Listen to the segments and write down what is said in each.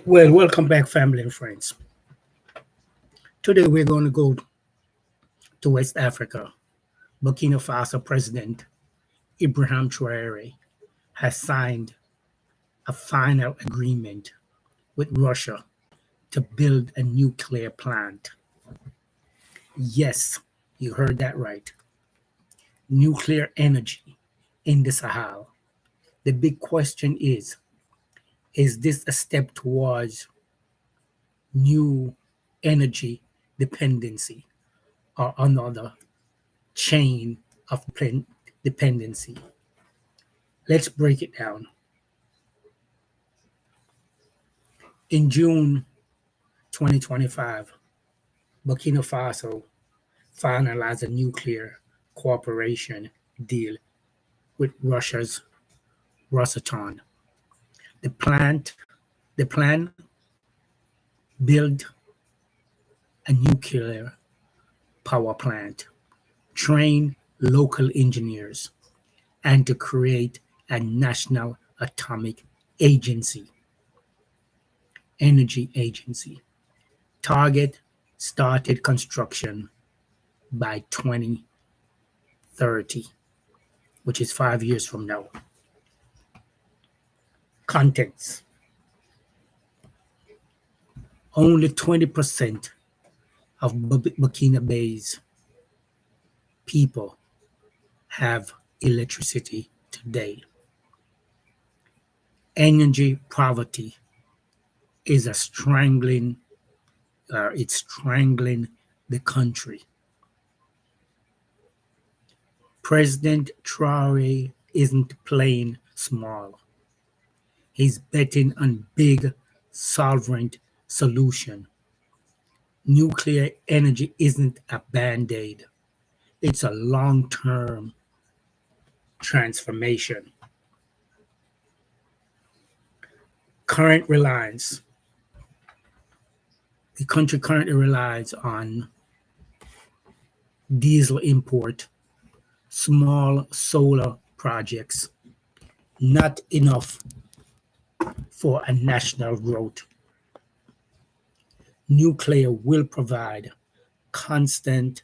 Well, welcome back, family and friends. Today we're going to go to West Africa. Burkina Faso President Ibrahim Traore has signed a final agreement with Russia to build a nuclear plant. Yes, you heard that right. Nuclear energy in the Sahel. The big question is this a step towards new energy dependency or another chain of dependency? Let's break it down. In June 2025, Burkina Faso finalized a nuclear cooperation deal with Russia's Rosatom. The plan build a nuclear power plant, train local engineers, and to create a national atomic agency, energy agency. Target started construction by 2030, which is 5 years from now. Contents: only 20% of Burkina Faso's people have electricity today. Energy poverty is a strangling, it's strangling the country. President Traore isn't playing small. He's betting on big sovereign solution. Nuclear energy isn't a band-aid. It's a long-term transformation. Current reliance. The country currently relies on diesel import, small solar projects, not enough for a national growth. Nuclear will provide constant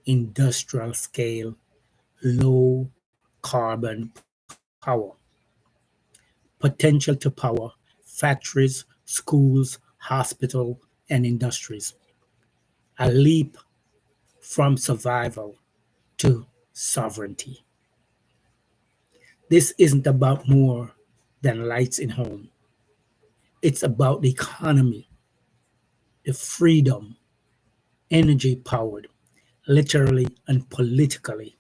industrial scale, low carbon power, potential to power factories, schools, hospitals, and industries. A leap from survival to sovereignty. This isn't about more than lights in home. It's about the economy, the freedom, energy powered, literally and politically.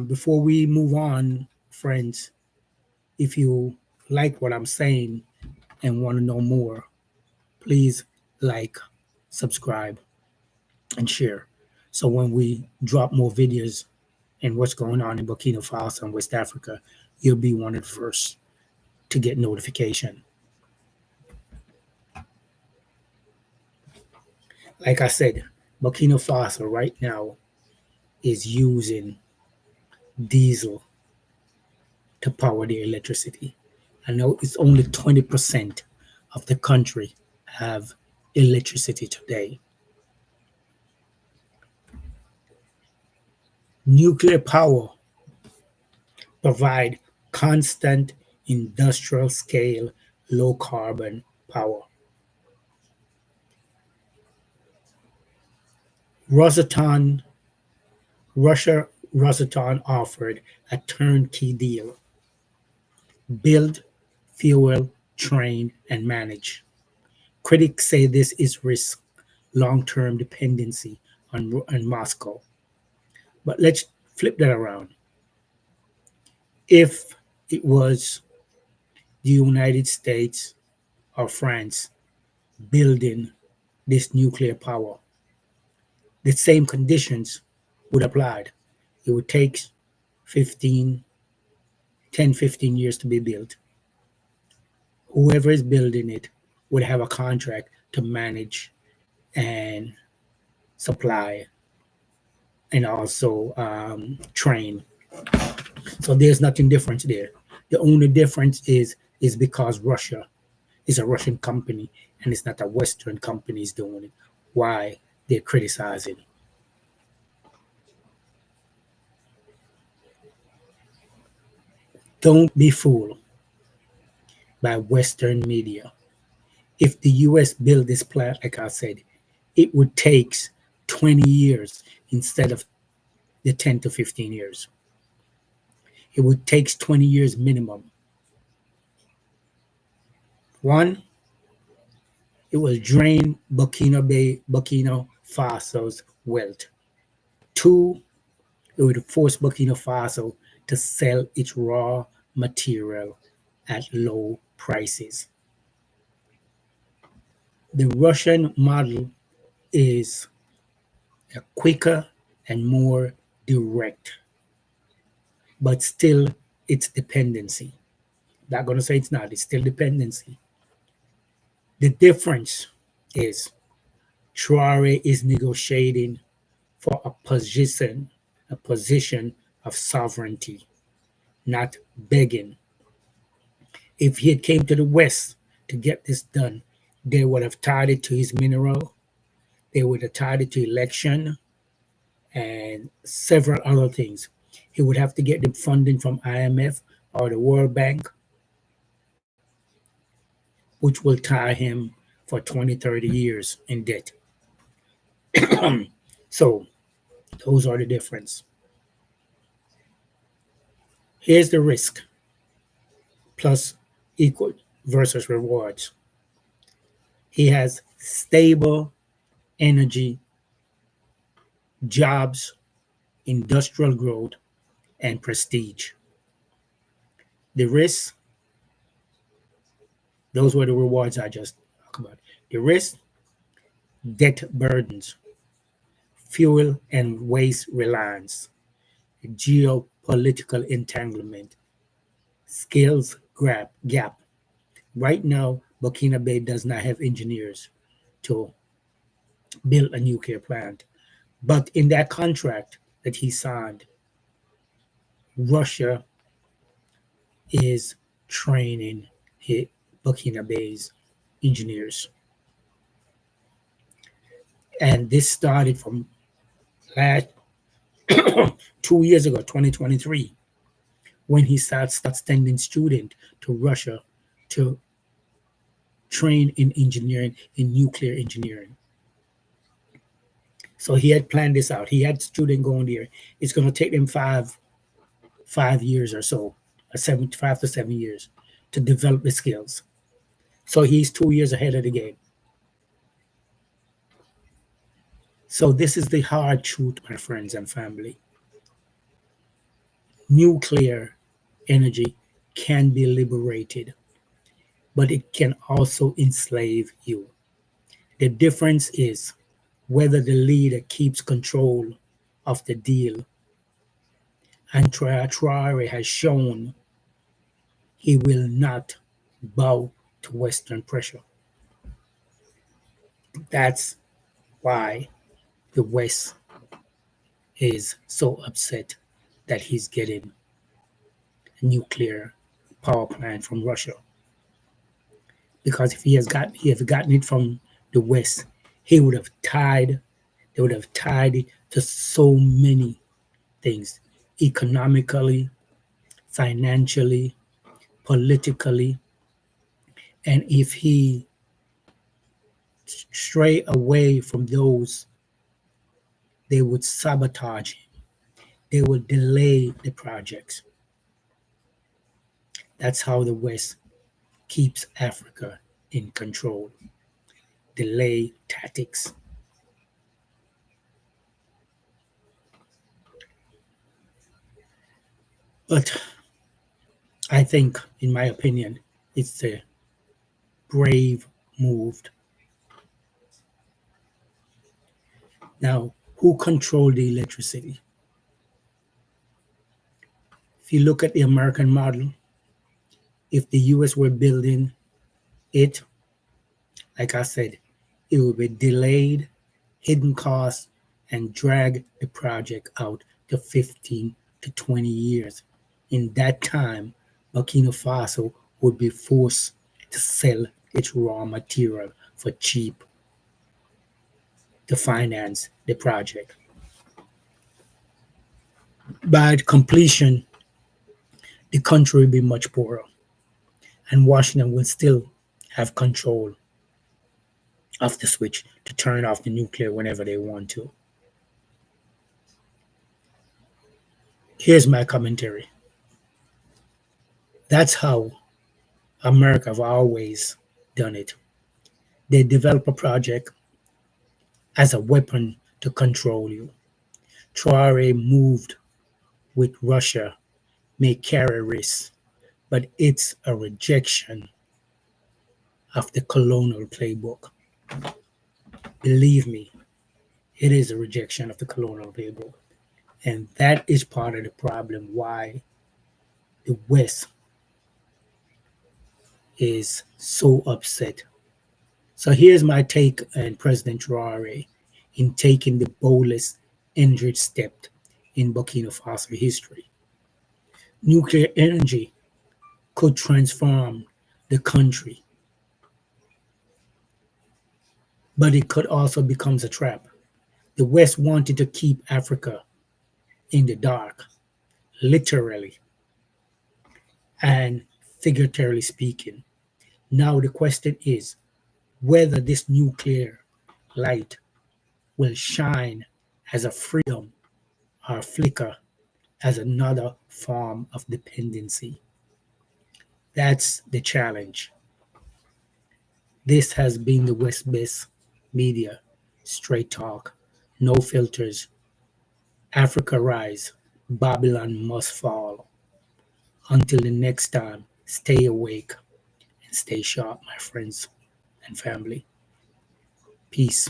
Before we move on, friends, if you like what I'm saying and want to know more, please like, subscribe, and share. So when we drop more videos and what's going on in Burkina Faso and West Africa, you'll be one of the first to get notification. Like I said, Burkina Faso right now is using diesel to power their electricity. I know it's only 20% of the country have electricity today. Nuclear power provide constant industrial scale low carbon power. Rosatom, Russia Rosatom offered a turnkey deal: build, fuel, train, and manage. Critics say this is risk long-term dependency on Moscow. But let's flip that around. If it was the United States or France building this nuclear power, the same conditions would apply. It would take 15, 10, 15 years to be built. Whoever is building it would have a contract to manage and supply and also train. So there's nothing different there. The only difference is is because Russia is a Russian company and it's not a Western company is doing it. Why they're criticizing. Don't be fooled by Western media. If the US built this plant, like I said, it would take 20 years instead of the 10 to 15 years. It would take 20 years minimum. One, it will drain Burkina Faso's wealth. Two, it would force Burkina Faso to sell its raw material at low prices. The Russian model is a quicker and more direct, but still it's dependency. Not going to say it's not, it's still dependency. The difference is Traore is negotiating for a position of sovereignty, not begging. If he had came to the West to get this done, they would have tied it to his mineral, they would have tied it to election and several other things. He would have to get the funding from IMF or the World Bank, which will tie him for 20, 30 years in debt. So those are the difference. Here's the risk plus equal versus rewards. He has stable energy, jobs, industrial growth, and prestige. The risks, those were the rewards I just talked about. The risk, debt burdens, fuel and waste reliance, geopolitical entanglement, skills gap. Right now, Burkina Faso does not have engineers to build a nuclear plant. But in that contract that he signed, Russia is training Burkina Faso's engineers. And this started from last 2 years ago, 2023, when he started sending students to Russia to train in engineering, in nuclear engineering. So he had planned this out. He had students going there. It's going to take them 5 years or so, 5 to 7 years, to develop the skills. So he's 2 years ahead of the game. So this is the hard truth, my friends and family. Nuclear energy can be liberated, but it can also enslave you. The difference is whether the leader keeps control of the deal. And Traore has shown he will not bow to Western pressure. That's why the West is so upset that he's getting a nuclear power plant from Russia. Because if he has gotten it from the West, he would have tied they would have tied it to so many things, economically, financially, politically. And if he stray away from those, they would sabotage him. They would delay the projects. That's how the West keeps Africa in control. Delay tactics. But I think, in my opinion, it's a brave move. Now, who controlled the electricity? If you look at the American model, if the US were building it, like I said, it would be delayed, hidden costs, and drag the project out to 15 to 20 years. In that time, Burkina Faso would be forced to sell its raw material for cheap to finance the project. By completion, the country will be much poorer, and Washington will still have control of the switch to turn off the nuclear whenever they want to. Here's my commentary. That's how America have always done it. They develop a project as a weapon to control you. Traore moved with Russia may carry risks, but it's a rejection of the colonial playbook. Believe me, it is a rejection of the colonial playbook. And that is part of the problem why the West is so upset. So here's my take on President Traore in taking the boldest injured step in Burkina Faso history. Nuclear energy could transform the country, but it could also become a trap. The West wanted to keep Africa in the dark, literally and figuratively speaking. Now the question is whether this nuclear light will shine as a freedom or flicker as another form of dependency. That's the challenge. This has been the West Best Media, straight talk, no filters. Africa rise, Babylon must fall. Until the next time, stay awake and stay sharp, my friends and family. Peace.